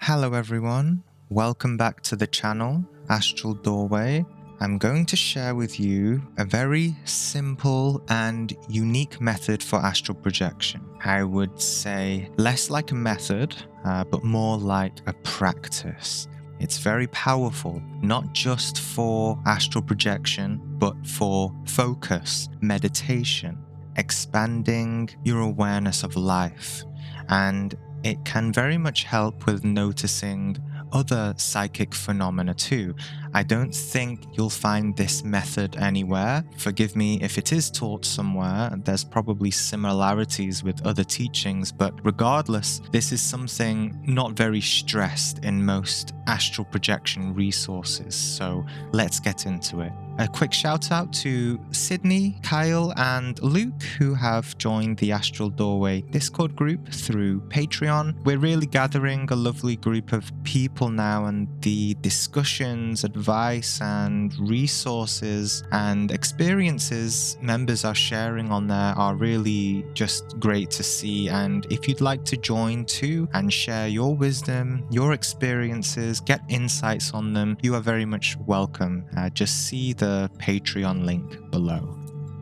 Hello everyone, welcome back to the channel, Astral Doorway. I'm going to share with you a very simple and unique method for astral projection. I would say less like a method, but more like a practice. It's very powerful, not just for astral projection, but for focus, meditation, expanding your awareness of life. And it can very much help with noticing other psychic phenomena too. I don't think you'll find this method anywhere. Forgive me if it is taught somewhere. There's probably similarities with other teachings, but regardless, this is something not very stressed in most astral projection resources. So let's get into it. A quick shout out to Sydney, Kyle, and Luke, who have joined the Astral Doorway Discord group through Patreon. We're really gathering a lovely group of people now, and the discussions, advice, and resources and experiences members are sharing on there are really just great to see. And if you'd like to join too and share your wisdom, your experiences, get insights on them, you are very much welcome. Just see the Patreon link below.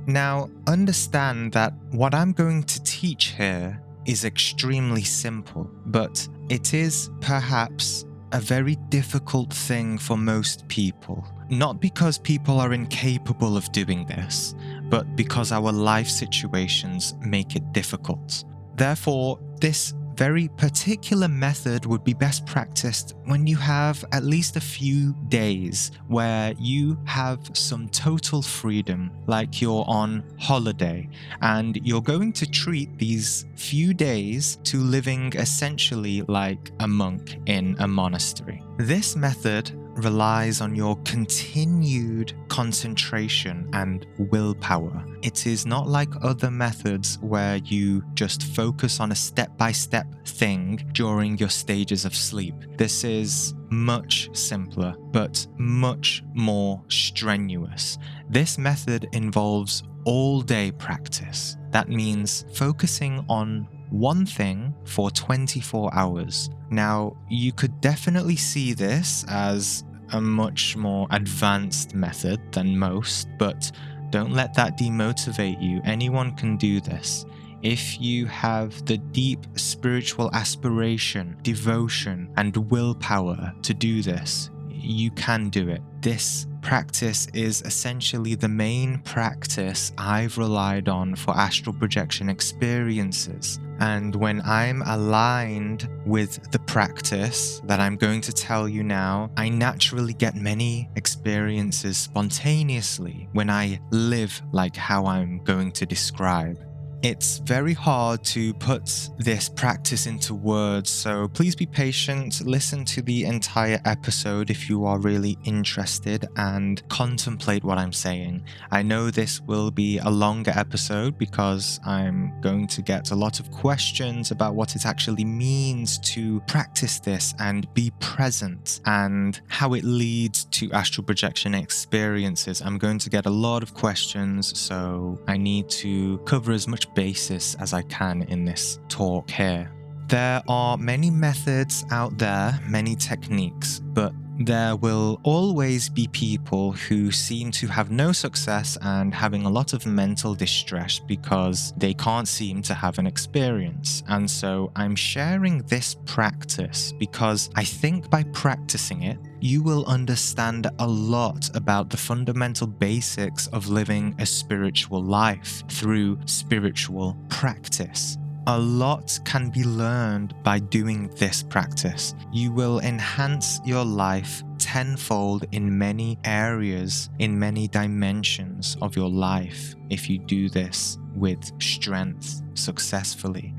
Now, understand that what I'm going to teach here is extremely simple, but it is perhaps a very difficult thing for most people. Not because people are incapable of doing this, but because our life situations make it difficult. Therefore, this very particular method would be best practiced when you have at least a few days where you have some total freedom, like you're on holiday, and you're going to treat these few days to living essentially like a monk in a monastery. This method relies on your continued concentration and willpower. It is not like other methods where you just focus on a step-by-step thing during your stages of sleep. This is much simpler, but much more strenuous. This method involves all-day practice. That means focusing on one thing for 24 hours. Now, you could definitely see this as a much more advanced method than most, but don't let that demotivate you. Anyone can do this. If you have the deep spiritual aspiration, devotion, and willpower to do this, you can do it. This practice is essentially the main practice I've relied on for astral projection experiences. And when I'm aligned with the practice that I'm going to tell you now, I naturally get many experiences spontaneously when I live like how I'm going to describe. It's very hard to put this practice into words, so please be patient, listen to the entire episode if you are really interested, and contemplate what I'm saying. I know this will be a longer episode because I'm going to get a lot of questions about what it actually means to practice this and be present, and how it leads to astral projection experiences. I'm going to get a lot of questions, so I need to cover as much basis as I can in this talk here. There are many methods out there, many techniques, but there will always be people who seem to have no success and having a lot of mental distress because they can't seem to have an experience. And so I'm sharing this practice because I think by practicing it, you will understand a lot about the fundamental basics of living a spiritual life through spiritual practice. A lot can be learned by doing this practice. You will enhance your life tenfold in many areas, in many dimensions of your life, if you do this with strength successfully.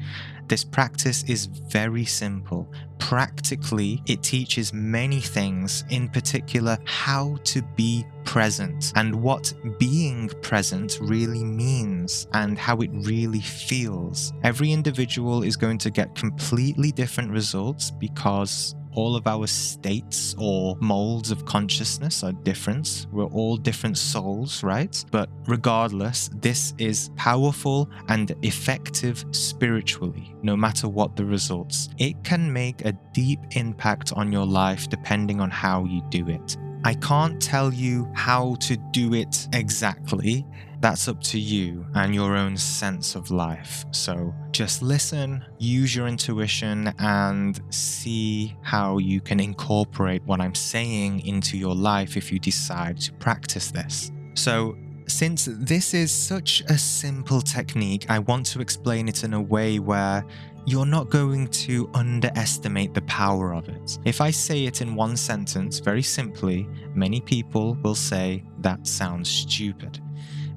This practice is very simple. Practically, it teaches many things, in particular how to be present and what being present really means and how it really feels. Every individual is going to get completely different results because all of our states or molds of consciousness are different. We're all different souls, right? But regardless, this is powerful and effective spiritually, no matter what the results. It can make a deep impact on your life depending on how you do it. I can't tell you how to do it exactly. That's up to you and your own sense of life. So just listen, use your intuition, and see how you can incorporate what I'm saying into your life if you decide to practice this. So since this is such a simple technique, I want to explain it in a way where you're not going to underestimate the power of it. If I say it in one sentence, very simply, many people will say that sounds stupid,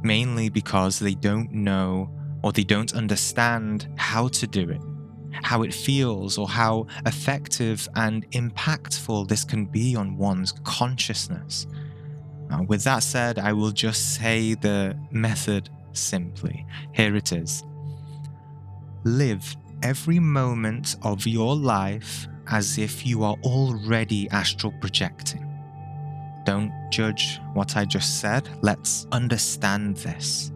mainly because they don't know or they don't understand how to do it, how it feels, or how effective and impactful this can be on one's consciousness. Now, with that said, I will just say the method simply. Here it is. Live every moment of your life as if you are already astral projecting. Don't judge what I just said. Let's understand this.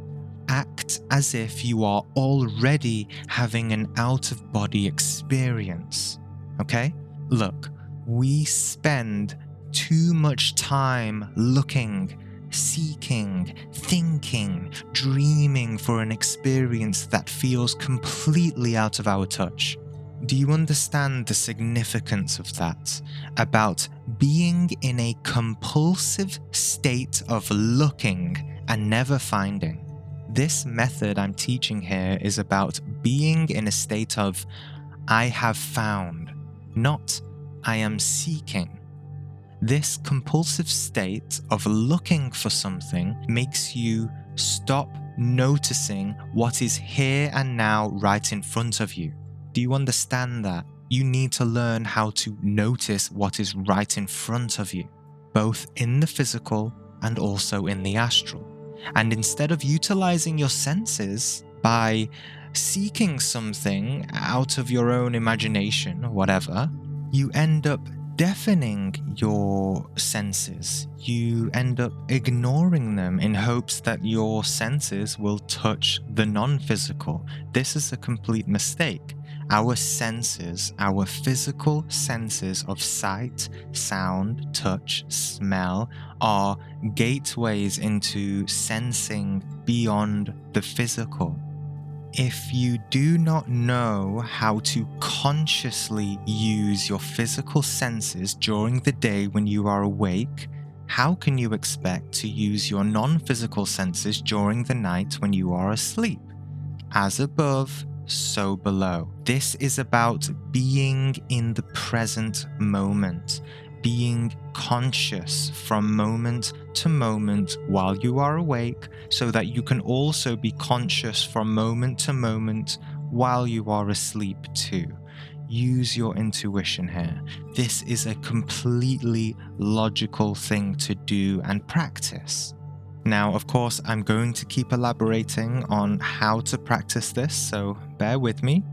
Act as if you are already having an out-of-body experience. Okay? Look, we spend too much time looking, seeking, thinking, dreaming for an experience that feels completely out of our touch. Do you understand the significance of that? About being in a compulsive state of looking and never finding. This method I'm teaching here is about being in a state of I have found, not I am seeking. This compulsive state of looking for something makes you stop noticing what is here and now right in front of you. Do you understand that? You need to learn how to notice what is right in front of you, both in the physical and also in the astral. And instead of utilizing your senses by seeking something out of your own imagination or whatever, you end up deafening your senses. You end up ignoring them in hopes that your senses will touch the non-physical. This is a complete mistake. Our senses, our physical senses of sight, sound, touch, smell, are gateways into sensing beyond the physical. If you do not know how to consciously use your physical senses during the day when you are awake, how can you expect to use your non-physical senses during the night when you are asleep? As above, so below. This is about being in the present moment, being conscious from moment to moment while you are awake, so that you can also be conscious from moment to moment while you are asleep too. Use your intuition here. This is a completely logical thing to do and practice. Now, of course, I'm going to keep elaborating on how to practice this, so bear with me.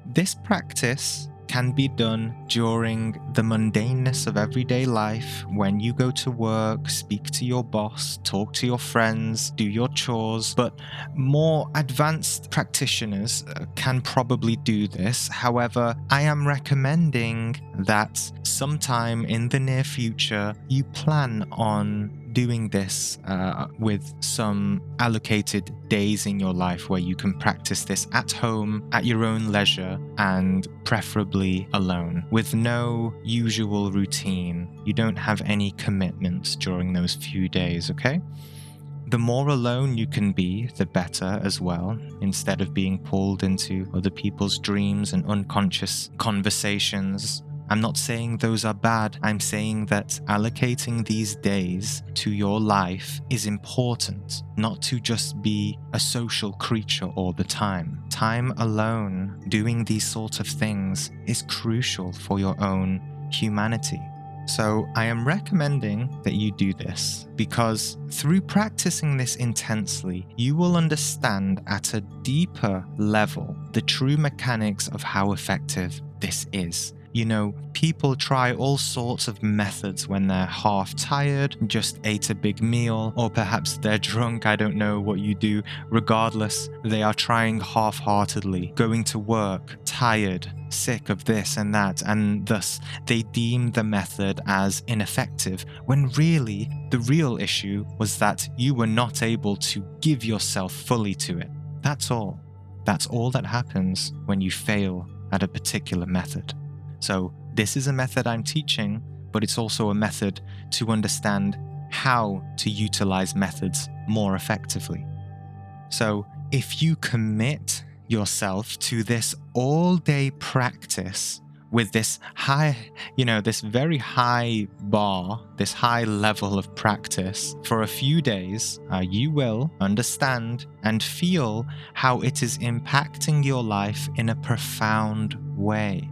This practice can be done during the mundaneness of everyday life, when you go to work, speak to your boss, talk to your friends, do your chores, but more advanced practitioners can probably do this. However, I am recommending that sometime in the near future, you plan on doing this with some allocated days in your life where you can practice this at home, at your own leisure, and preferably alone, with no usual routine. You don't have any commitments during those few days, okay? The more alone you can be, the better as well, instead of being pulled into other people's dreams and unconscious conversations. I'm not saying those are bad. I'm saying that allocating these days to your life is important, not to just be a social creature all the time. Time alone, doing these sort of things, is crucial for your own humanity. So I am recommending that you do this, because through practicing this intensely, you will understand at a deeper level the true mechanics of how effective this is. People try all sorts of methods when they're half tired, just ate a big meal, or perhaps they're drunk. I don't know what you do. Regardless, they are trying half-heartedly, going to work, tired, sick of this and that, and thus they deem the method as ineffective, when really the real issue was that you were not able to give yourself fully to it. That's all. That's all that happens when you fail at a particular method. So this is a method I'm teaching, but it's also a method to understand how to utilize methods more effectively. So if you commit yourself to this all-day practice with this this very high bar, this high level of practice for a few days, you will understand and feel how it is impacting your life in a profound way.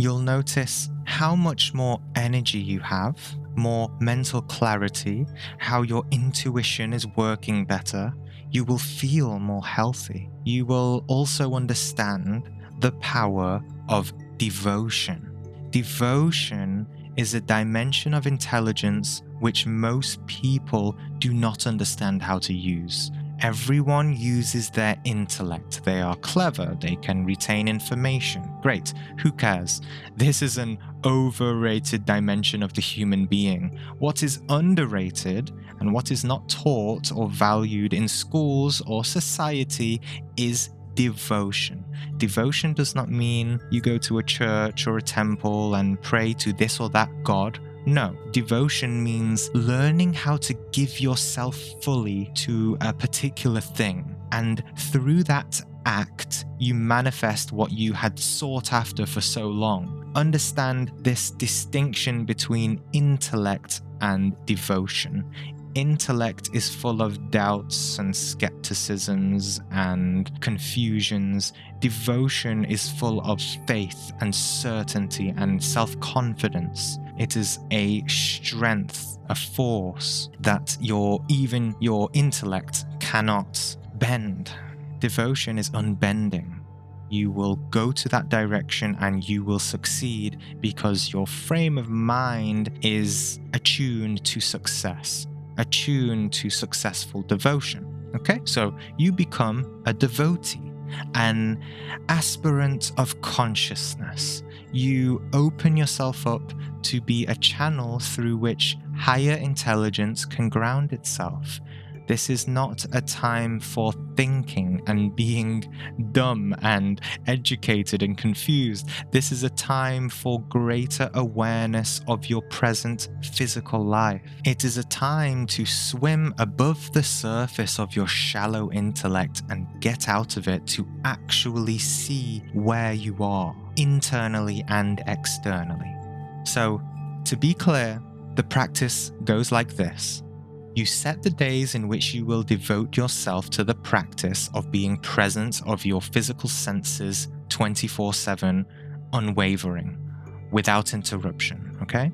You'll notice how much more energy you have, more mental clarity, how your intuition is working better. You will feel more healthy. You will also understand the power of devotion. Devotion is a dimension of intelligence which most people do not understand how to use. Everyone uses their intellect. They are clever. They can retain information. Great. Who cares? This is an overrated dimension of the human being. What is underrated and what is not taught or valued in schools or society is devotion. Devotion does not mean you go to a church or a temple and pray to this or that god. No, devotion means learning how to give yourself fully to a particular thing. And through that act, you manifest what you had sought after for so long. Understand this distinction between intellect and devotion. Intellect is full of doubts and skepticisms and confusions. Devotion is full of faith and certainty and self-confidence. It is a strength, a force that even your intellect cannot bend. Devotion is unbending. You will go to that direction and you will succeed because your frame of mind is attuned to success, attuned to successful devotion. Okay, so you become a devotee, an aspirant of consciousness. You open yourself up to be a channel through which higher intelligence can ground itself. This is not a time for thinking and being dumb and educated and confused. This is a time for greater awareness of your present physical life. It is a time to swim above the surface of your shallow intellect and get out of it to actually see where you are, internally and externally. So, to be clear, the practice goes like this. You set the days in which you will devote yourself to the practice of being present of your physical senses 24/7, unwavering, without interruption, okay?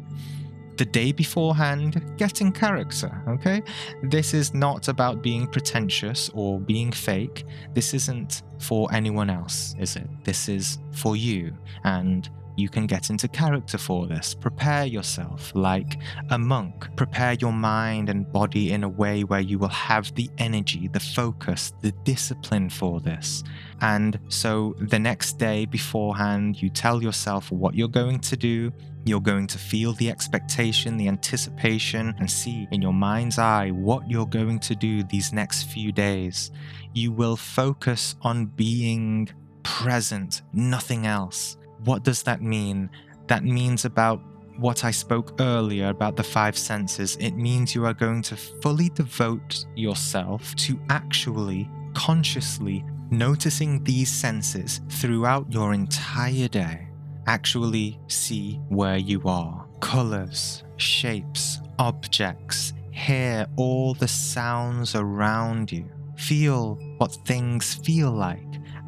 The day beforehand, get in character, okay? This is not about being pretentious or being fake. This isn't for anyone else, is it? This is for you, and you can get into character for this. Prepare yourself like a monk. Prepare your mind and body in a way where you will have the energy, the focus, the discipline for this. And so the next day beforehand, you tell yourself what you're going to do. You're going to feel the expectation, the anticipation, and see in your mind's eye what you're going to do these next few days. You will focus on being present, nothing else. What does that mean? That means about what I spoke earlier about the 5 senses. It means you are going to fully devote yourself to actually, consciously noticing these senses throughout your entire day. Actually see where you are. Colors, shapes, objects, hear all the sounds around you. Feel what things feel like.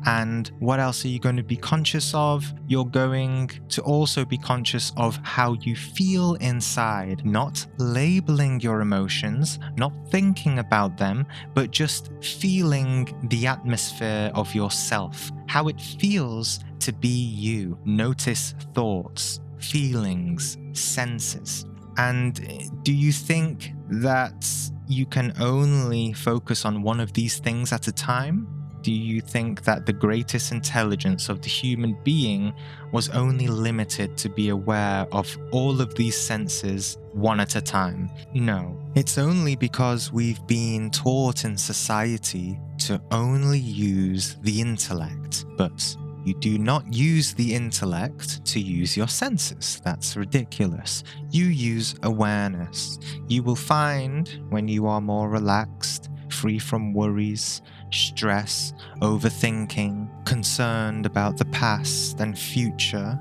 And what else are you going to be conscious of? You're going to also be conscious of how you feel inside, not labeling your emotions, not thinking about them, but just feeling the atmosphere of yourself, how it feels to be you. Notice thoughts, feelings, senses. And do you think that you can only focus on one of these things at a time? Do you think that the greatest intelligence of the human being was only limited to be aware of all of these senses one at a time? No. It's only because we've been taught in society to only use the intellect, but you do not use the intellect to use your senses. That's ridiculous. You use awareness. You will find when you are more relaxed, free from worries, stress, overthinking, concerned about the past and future,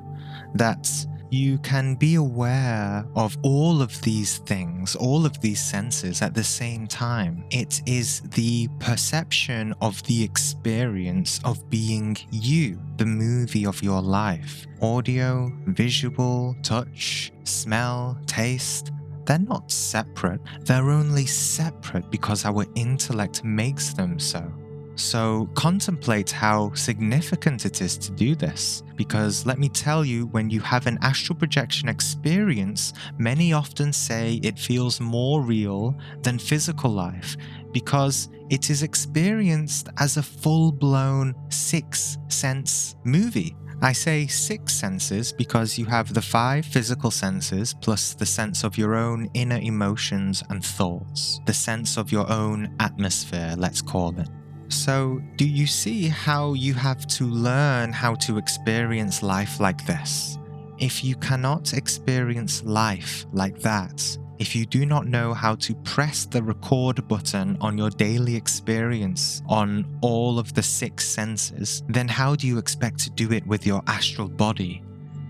that you can be aware of all of these things, all of these senses at the same time. It is the perception of the experience of being you, the movie of your life. Audio, visual, touch, smell, taste. They're not separate. They're only separate because our intellect makes them so. So contemplate how significant it is to do this, because let me tell you, when you have an astral projection experience, many often say it feels more real than physical life, because it is experienced as a full-blown six-sense movie. I say six senses because you have the five physical senses plus the sense of your own inner emotions and thoughts, the sense of your own atmosphere, let's call it. So, do you see how you have to learn how to experience life like this? If you cannot experience life like that, if you do not know how to press the record button on your daily experience on all of the six senses, then how do you expect to do it with your astral body?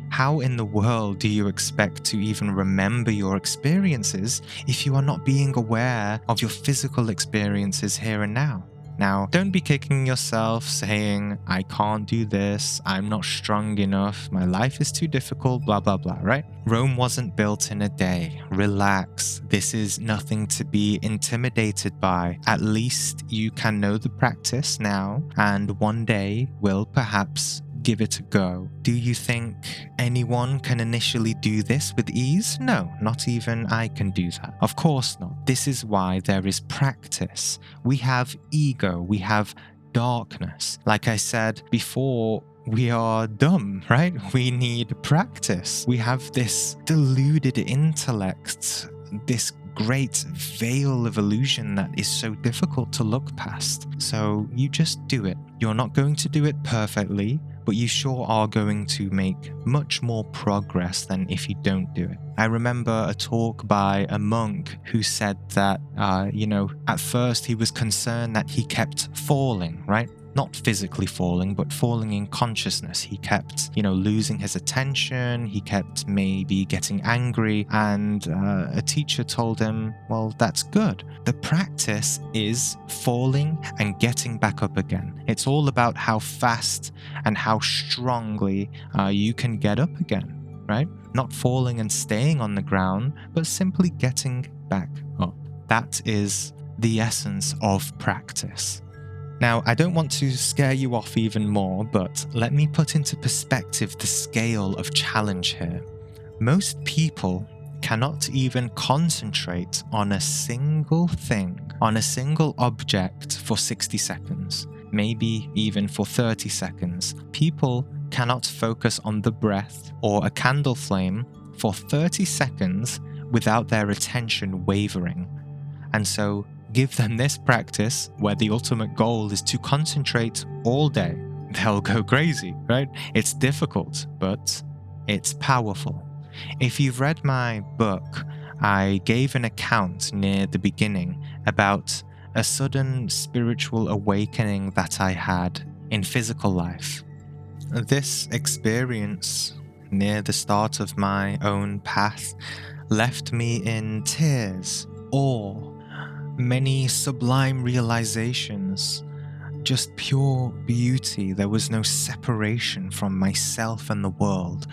How in the world do you expect to even remember your experiences if you are not being aware of your physical experiences here and now? Now, don't be kicking yourself saying, I can't do this, I'm not strong enough, my life is too difficult, blah, blah, blah, right? Rome wasn't built in a day. Relax. This is nothing to be intimidated by. At least you can know the practice now, and one day will perhaps give it a go. Do you think anyone can initially do this with ease? No, not even I can do that. Of course not. This is why there is practice. We have ego, we have darkness. Like I said before, we are dumb, right? We need practice. We have this deluded intellect, this great veil of illusion that is so difficult to look past. So you just do it. You're not going to do it perfectly, but you sure are going to make much more progress than if you don't do it. I remember a talk by a monk who said that, at first he was concerned that he kept falling, right? Not physically falling, but falling in consciousness. He kept, losing his attention. He kept maybe getting angry. And a teacher told him, well, that's good. The practice is falling and getting back up again. It's all about how fast and how strongly you can get up again, right? Not falling and staying on the ground, but simply getting back up. That is the essence of practice. Now, I don't want to scare you off even more, but let me put into perspective the scale of challenge here. Most people cannot even concentrate on a single thing, on a single object for 60 seconds, maybe even for 30 seconds. People cannot focus on the breath or a candle flame for 30 seconds without their attention wavering. And so, give them this practice where the ultimate goal is to concentrate all day. They'll go crazy, right? It's difficult, but it's powerful. If you've read my book, I gave an account near the beginning about a sudden spiritual awakening that I had in physical life. This experience near the start of my own path left me in tears, awe, many sublime realizations, just pure beauty. There was no separation from myself and the world.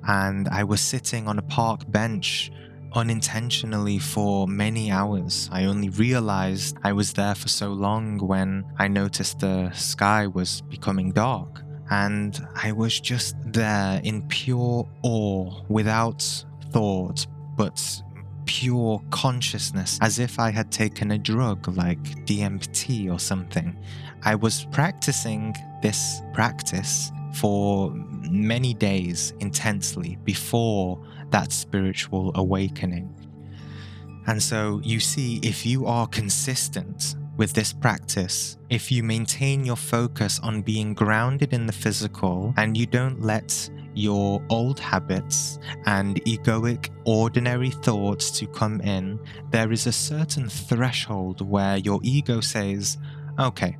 And I was sitting on a park bench unintentionally for many hours. I only realized I was there for so long when I noticed the sky was becoming dark. and I was just there in pure awe, without thought, but pure consciousness, as if I had taken a drug like DMT or something. I was practicing this practice for many days intensely before that spiritual awakening. And so you see, if you are consistent with this practice, if you maintain your focus on being grounded in the physical and you don't let your old habits and egoic, ordinary thoughts to come in, there is a certain threshold where your ego says, okay,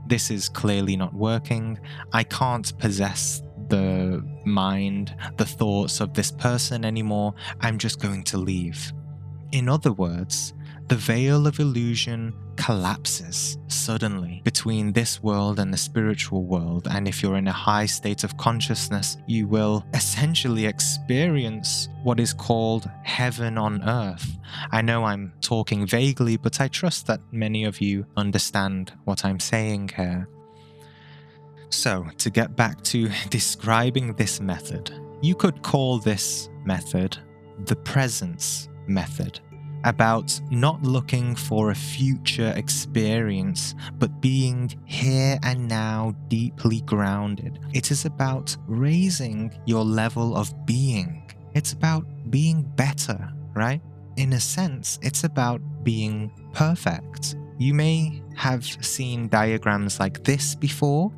this is clearly not working. I can't possess the mind, the thoughts of this person anymore. I'm just going to leave. In other words, the veil of illusion collapses suddenly between this world and the spiritual world, and if you're in a high state of consciousness, you will essentially experience what is called heaven on earth. I know I'm talking vaguely, but I trust that many of you understand what I'm saying here. So, to get back to describing this method, you could call this method the presence method, about not looking for a future experience, but being here and now deeply grounded. It is about raising your level of being. It's about being better, right? In a sense, it's about being perfect. You may have seen diagrams like this before.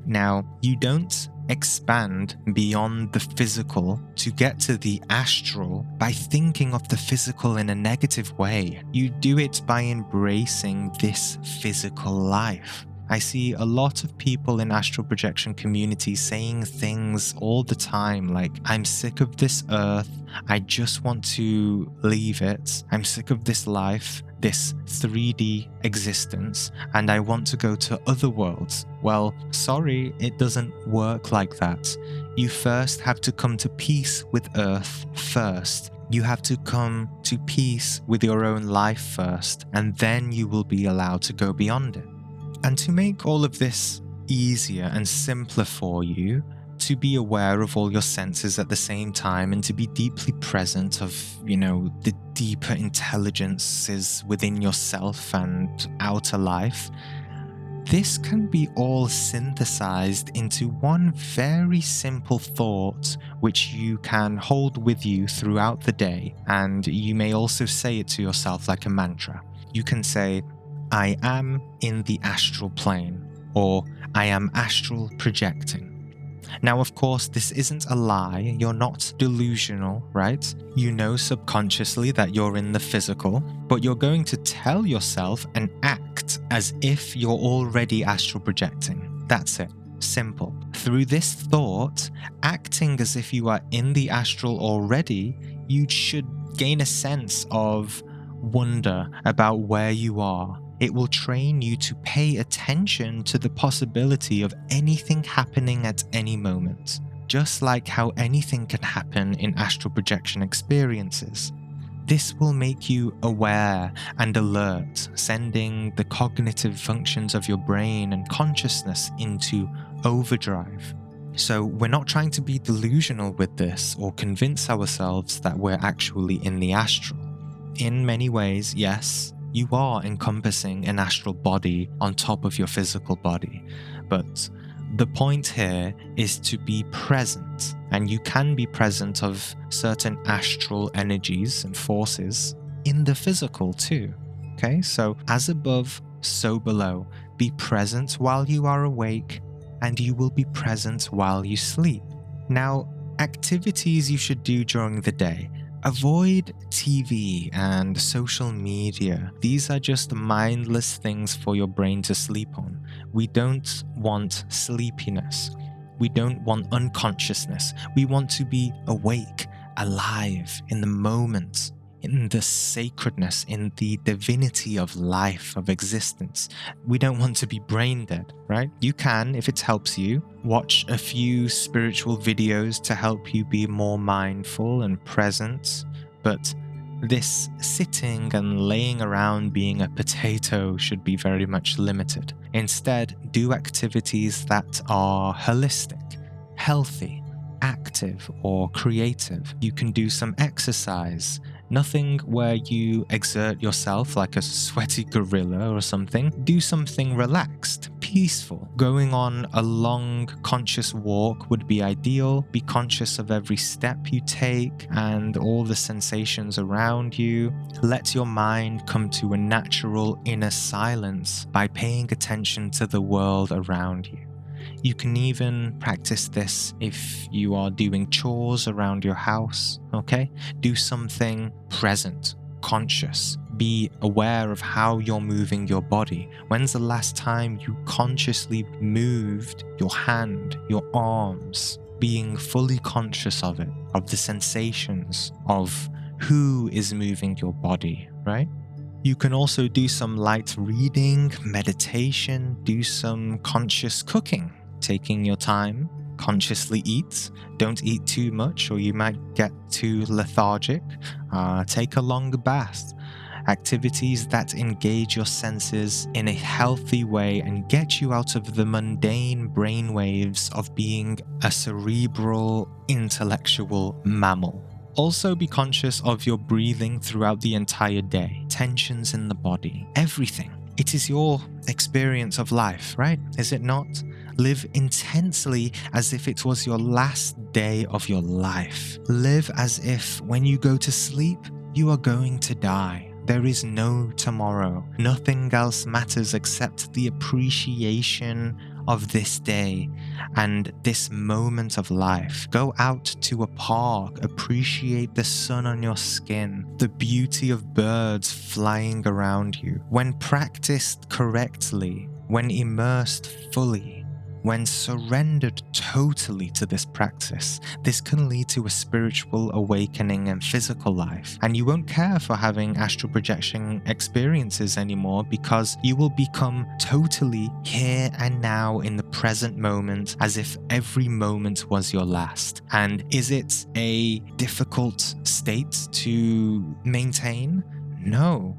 Now, you don't expand beyond the physical to get to the astral by thinking of the physical in a negative way. You do it by embracing this physical life. I see a lot of people in astral projection communities saying things all the time like, I'm sick of this earth, I just want to leave it, I'm sick of this life, this 3D existence, and I want to go to other worlds. Well, sorry, it doesn't work like that. You first have to come to peace with Earth first. You have to come to peace with your own life first, and then you will be allowed to go beyond it. And to make all of this easier and simpler for you, to be aware of all your senses at the same time and to be deeply present of, the deeper intelligences within yourself and outer life, this can be all synthesized into one very simple thought which you can hold with you throughout the day, and you may also say it to yourself like a mantra. You can say, I am in the astral plane, or I am astral projecting. Now, of course, this isn't a lie. You're not delusional, right? You know subconsciously that you're in the physical, but you're going to tell yourself and act as if you're already astral projecting. That's it. Simple. Through this thought, acting as if you are in the astral already, you should gain a sense of wonder about where you are. It will train you to pay attention to the possibility of anything happening at any moment, just like how anything can happen in astral projection experiences. This will make you aware and alert, sending the cognitive functions of your brain and consciousness into overdrive. So we're not trying to be delusional with this or convince ourselves that we're actually in the astral. In many ways, yes, you are encompassing an astral body on top of your physical body, but the point here is to be present, and you can be present of certain astral energies and forces in the physical too. Okay, so as above, so below. Be present while you are awake, and you will be present while you sleep. Now, activities you should do during the day. Avoid TV and social media. These are just mindless things for your brain to sleep on. We don't want sleepiness. We don't want unconsciousness. We want to be awake, alive, in the moment, in the sacredness, in the divinity of life, of existence. We don't want to be brain dead, right? You can, if it helps you, watch a few spiritual videos to help you be more mindful and present, but This sitting and laying around being a potato should be very much limited. Instead, do activities that are holistic, healthy, active, or creative. You can do some exercise. Nothing where you exert yourself like a sweaty gorilla or something. Do something relaxed, peaceful. Going on a long, conscious walk would be ideal. Be conscious of every step you take and all the sensations around you. Let your mind come to a natural inner silence by paying attention to the world around you. You can even practice this if you are doing chores around your house, okay? Do something present, conscious. Be aware of how you're moving your body. When's the last time you consciously moved your hand, your arms? Being fully conscious of it, of the sensations, of who is moving your body, right? You can also do some light reading, meditation, do some conscious cooking, taking your time, consciously eat. Don't eat too much or you might get too lethargic. Take a long bath. Activities that engage your senses in a healthy way and get you out of the mundane brainwaves of being a cerebral, intellectual mammal. Also be conscious of your breathing throughout the entire day, tensions in the body, everything. It is your experience of life, right? Is it not? Live intensely as if it was your last day of your life. Live as if when you go to sleep, you are going to die. There is no tomorrow. Nothing else matters except the appreciation of this day and this moment of life. Go out to a park, appreciate the sun on your skin, the beauty of birds flying around you. When practiced correctly, when immersed fully, when surrendered totally to this practice, this can lead to a spiritual awakening and physical life. And you won't care for having astral projection experiences anymore because you will become totally here and now in the present moment as if every moment was your last. And is it a difficult state to maintain? No.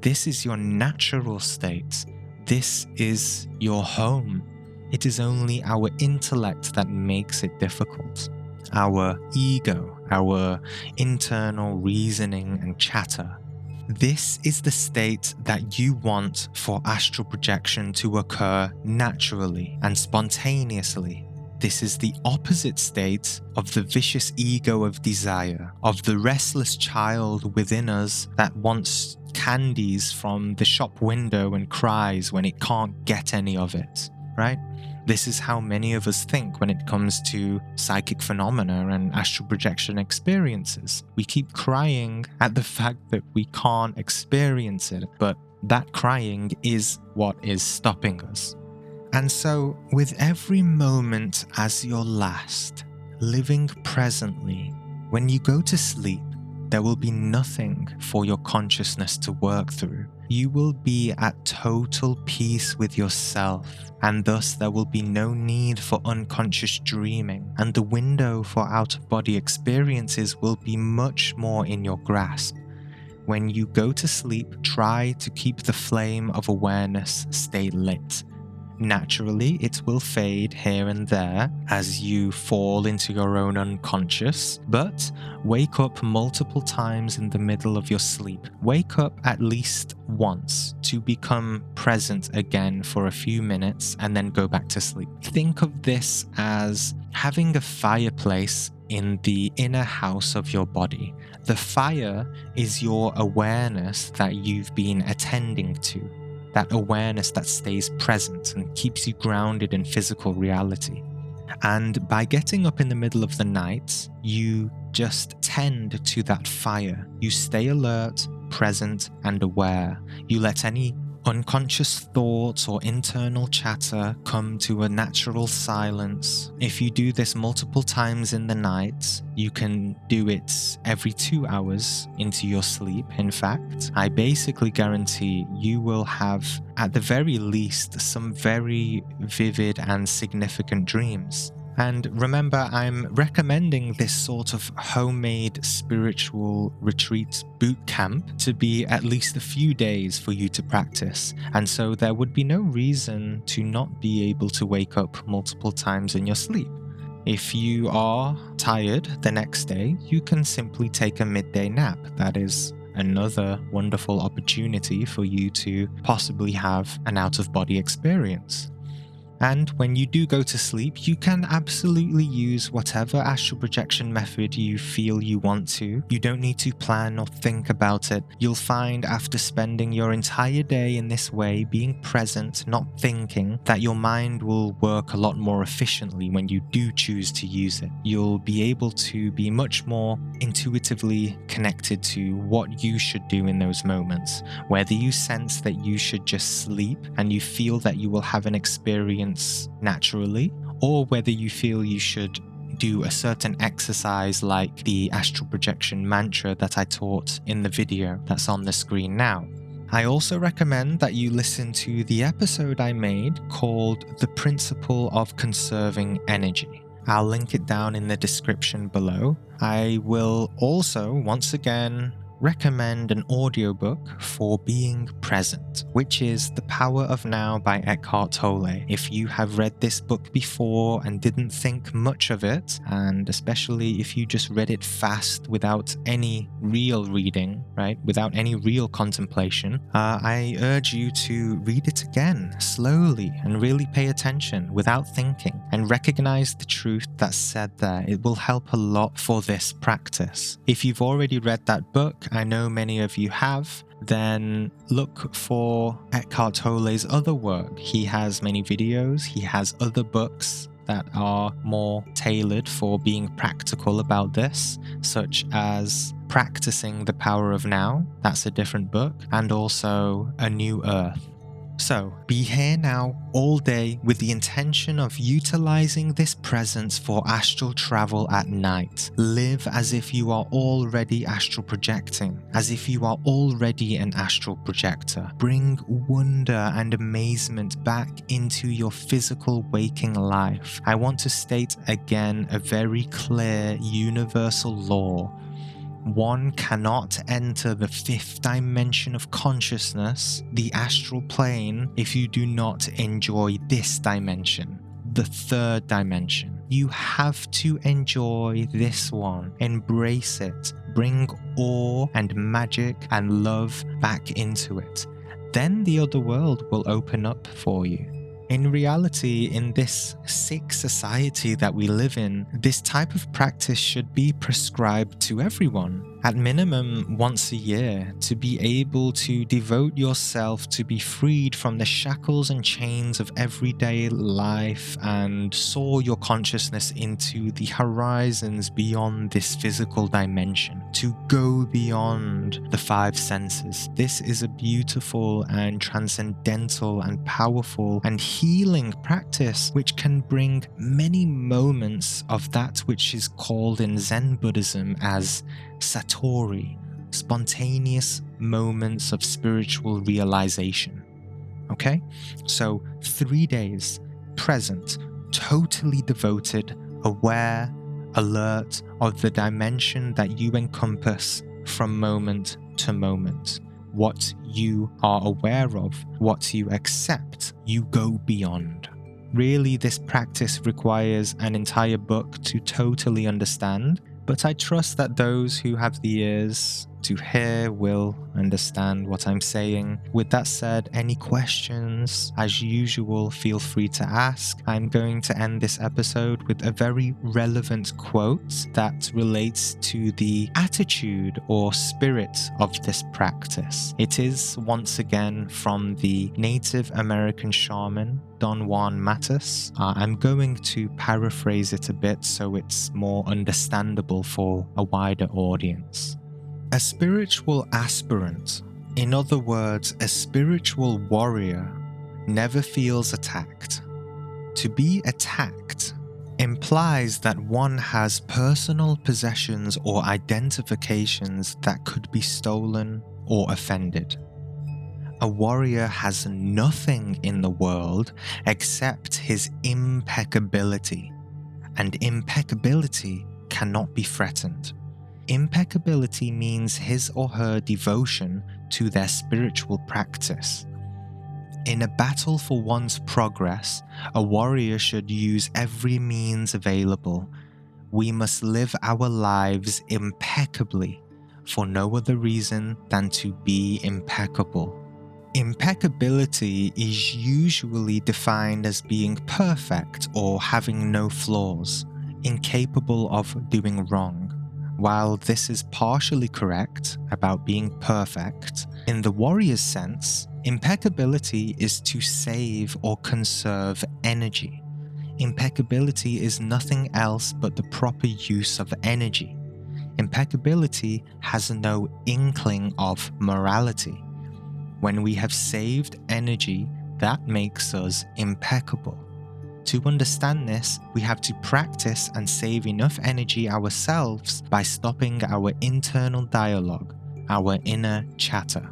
This is your natural state. This is your home. It is only our intellect that makes it difficult. Our ego, our internal reasoning and chatter. This is the state that you want for astral projection to occur naturally and spontaneously. This is the opposite state of the vicious ego of desire, of the restless child within us that wants candies from the shop window and cries when it can't get any of it, right? This is how many of us think when it comes to psychic phenomena and astral projection experiences. We keep crying at the fact that we can't experience it, but that crying is what is stopping us. And so, with every moment as your last, living presently, when you go to sleep, there will be nothing for your consciousness to work through. You will be at total peace with yourself, and thus there will be no need for unconscious dreaming, and the window for out-of-body experiences will be much more in your grasp. When you go to sleep, try to keep the flame of awareness stay lit. Naturally, it will fade here and there as you fall into your own unconscious, but wake up multiple times in the middle of your sleep. Wake up at least once to become present again for a few minutes and then go back to sleep. Think of this as having a fireplace in the inner house of your body. The fire is your awareness that you've been attending to. That awareness that stays present and keeps you grounded in physical reality. And by getting up in the middle of the night, you just tend to that fire. You stay alert, present, and aware. You let any unconscious thoughts or internal chatter come to a natural silence. If you do this multiple times in the night, you can do it every 2 hours into your sleep. In fact, I basically guarantee you will have, at the very least, some very vivid and significant dreams. And remember, I'm recommending this sort of homemade spiritual retreat boot camp to be at least a few days for you to practice. And so there would be no reason to not be able to wake up multiple times in your sleep. If you are tired the next day, you can simply take a midday nap. That is another wonderful opportunity for you to possibly have an out-of-body experience. And when you do go to sleep, you can absolutely use whatever astral projection method you feel you want to. You don't need to plan or think about it. You'll find after spending your entire day in this way, being present, not thinking, that your mind will work a lot more efficiently when you do choose to use it. You'll be able to be much more intuitively connected to what you should do in those moments. Whether you sense that you should just sleep and you feel that you will have an experience naturally, or whether you feel you should do a certain exercise like the astral projection mantra that I taught in the video that's on the screen now. I also recommend that you listen to the episode I made called The Principle of Conserving Energy. I'll link it down in the description below. I will also, once again, recommend an audiobook for being present, which is The Power of Now by Eckhart Tolle. If you have read this book before and didn't think much of it, and especially if you just read it fast without any real reading, right, without any real contemplation, I urge you to read it again slowly and really pay attention without thinking and recognize the truth that's said there. It will help a lot for this practice. If you've already read that book, I know many of you have, then look for Eckhart Tolle's other work. He has many videos, he has other books that are more tailored for being practical about this, such as Practicing the Power of Now, that's a different book, and also A New Earth. So, be here now all day with the intention of utilizing this presence for astral travel at night. Live as if you are already astral projecting, as if you are already an astral projector. Bring wonder and amazement back into your physical waking life. I want to state again a very clear universal law. One cannot enter the fifth dimension of consciousness, the astral plane, if you do not enjoy this dimension, the third dimension. You have to enjoy this one, embrace it, bring awe and magic and love back into it. Then the other world will open up for you. In reality, in this sick society that we live in, this type of practice should be prescribed to everyone, at minimum once a year, to be able to devote yourself to be freed from the shackles and chains of everyday life and soar your consciousness into the horizons beyond this physical dimension, to go beyond the five senses. This is a beautiful and transcendental and powerful and healing practice which can bring many moments of that which is called in Zen Buddhism as satori, spontaneous moments of spiritual realization. Okay? So 3 days, present, totally devoted, aware, alert of the dimension that you encompass from moment to moment. What you are aware of, what you accept, you go beyond. Really, this practice requires an entire book to totally understand, but I trust that those who have the ears to hear will understand what I'm saying. With that said, any questions, as usual, feel free to ask. I'm going to end this episode with a very relevant quote that relates to the attitude or spirit of this practice. It is once again from the Native American shaman, Don Juan Matus. I'm going to paraphrase it a bit so it's more understandable for a wider audience. A spiritual aspirant, in other words, a spiritual warrior, never feels attacked. To be attacked implies that one has personal possessions or identifications that could be stolen or offended. A warrior has nothing in the world except his impeccability, and impeccability cannot be threatened. Impeccability means his or her devotion to their spiritual practice. In a battle for one's progress, a warrior should use every means available. We must live our lives impeccably, for no other reason than to be impeccable. Impeccability is usually defined as being perfect or having no flaws, incapable of doing wrong. While this is partially correct about being perfect, in the warrior's sense, impeccability is to save or conserve energy. Impeccability is nothing else but the proper use of energy. Impeccability has no inkling of morality. When we have saved energy, that makes us impeccable. To understand this, we have to practice and save enough energy ourselves by stopping our internal dialogue, our inner chatter.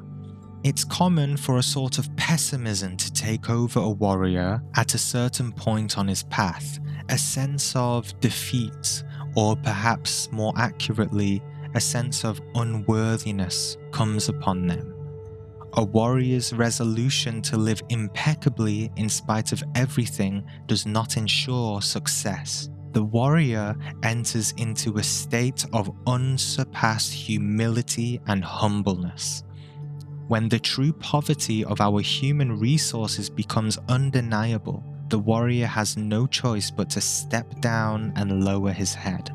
It's common for a sort of pessimism to take over a warrior at a certain point on his path. A sense of defeat, or perhaps more accurately, a sense of unworthiness comes upon them. A warrior's resolution to live impeccably in spite of everything does not ensure success. The warrior enters into a state of unsurpassed humility and humbleness. When the true poverty of our human resources becomes undeniable, the warrior has no choice but to step down and lower his head.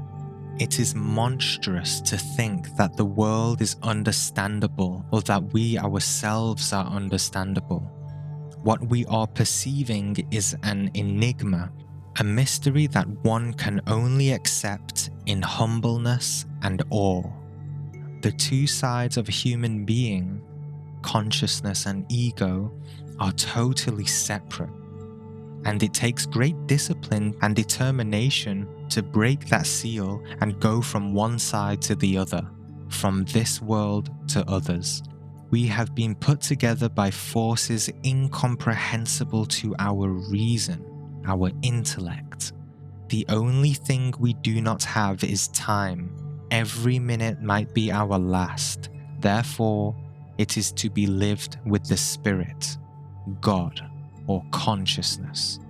It is monstrous to think that the world is understandable or that we ourselves are understandable. What we are perceiving is an enigma, a mystery that one can only accept in humbleness and awe. The two sides of a human being, consciousness and ego, are totally separate. And it takes great discipline and determination to break that seal and go from one side to the other, from this world to others. We have been put together by forces incomprehensible to our reason, our intellect. The only thing we do not have is time. Every minute might be our last. Therefore, it is to be lived with the Spirit, God, or consciousness.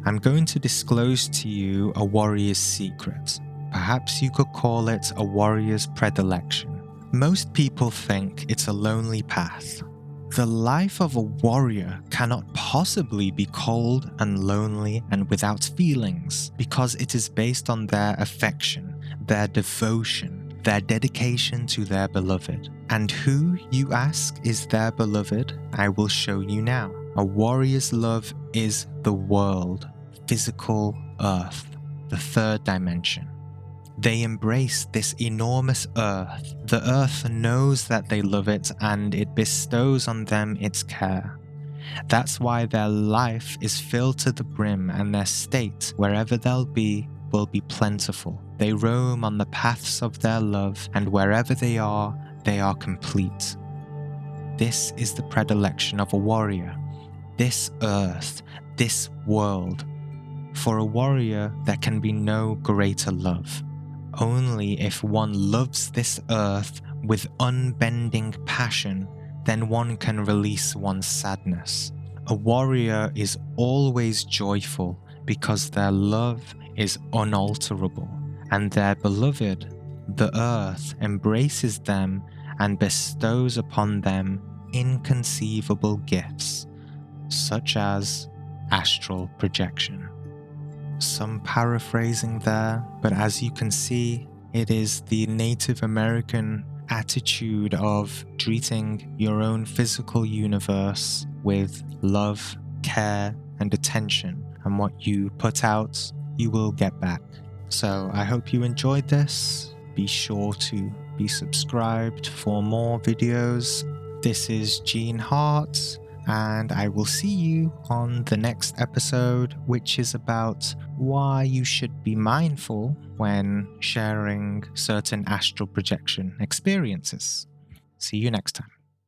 I'm going to disclose to you a warrior's secret. Perhaps you could call it a warrior's predilection. Most people think it's a lonely path. The life of a warrior cannot possibly be cold and lonely and without feelings, because it is based on their affection, their devotion, their dedication to their beloved. And who, you ask, is their beloved? I will show you now. A warrior's love is the world, physical earth, the third dimension. They embrace this enormous earth. The earth knows that they love it and it bestows on them its care. That's why their life is filled to the brim and their state, wherever they'll be, will be plentiful. They roam on the paths of their love, and wherever they are complete. This is the predilection of a warrior. This earth, this world. For a warrior, there can be no greater love. Only if one loves this earth with unbending passion, then one can release one's sadness. A warrior is always joyful because their love is unalterable, and their beloved, the earth, embraces them and bestows upon them inconceivable gifts, such as astral projection. Some paraphrasing there, but as you can see, it is the Native American attitude of treating your own physical universe with love, care, and attention, and what you put out, you will get back. So I hope you enjoyed this. Be sure to be subscribed for more videos. This is Gene Hart, and I will see you on the next episode, which is about why you should be mindful when sharing certain astral projection experiences. See you next time.